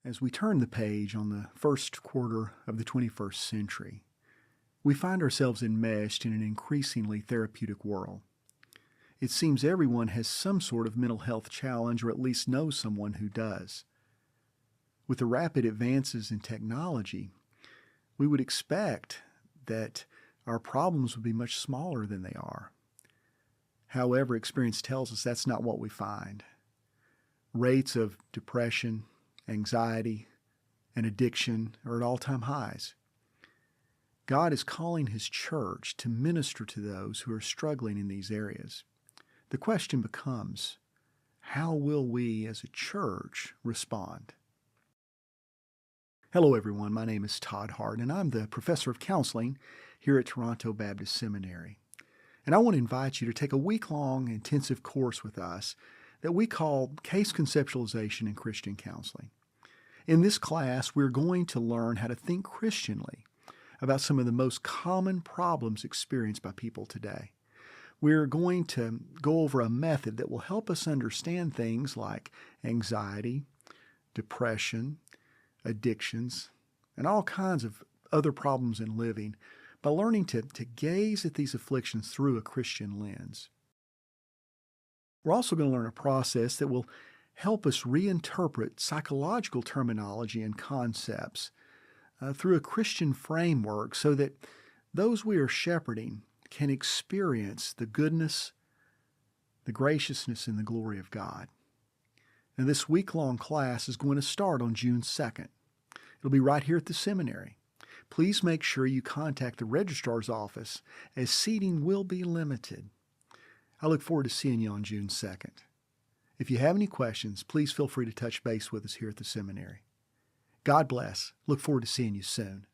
As we turn the page on the first quarter of the 21st century, we find ourselves enmeshed in an increasingly therapeutic world. It seems everyone has some sort of mental health challenge, or at least knows someone who does. With the rapid advances in technology, we would expect that our problems would be much smaller than they are. However, experience tells us that's not what we find. Rates of depression, anxiety, and addiction are at all-time highs. God is calling His church to minister to those who are struggling in these areas. The question becomes, how will we as a church respond? Hello everyone, my name is Todd Hardin, and I'm the professor of counseling here at Toronto Baptist Seminary. And I want to invite you to take a week-long intensive course with us that we call Case Conceptualization in Christian Counseling. In this class, we're going to learn how to think Christianly about some of the most common problems experienced by people today. We're going to go over a method that will help us understand things like anxiety, depression, addictions, and all kinds of other problems in living by learning to gaze at these afflictions through a Christian lens. We're also going to learn a process that will help us reinterpret psychological terminology and concepts through a Christian framework so that those we are shepherding can experience the goodness, the graciousness, and the glory of God. Now, this week-long class is going to start on June 2nd. It'll be right here at the seminary. Please make sure you contact the registrar's office, as seating will be limited. I look forward to seeing you on June 2nd. If you have any questions, please feel free to touch base with us here at the seminary. God bless. Look forward to seeing you soon.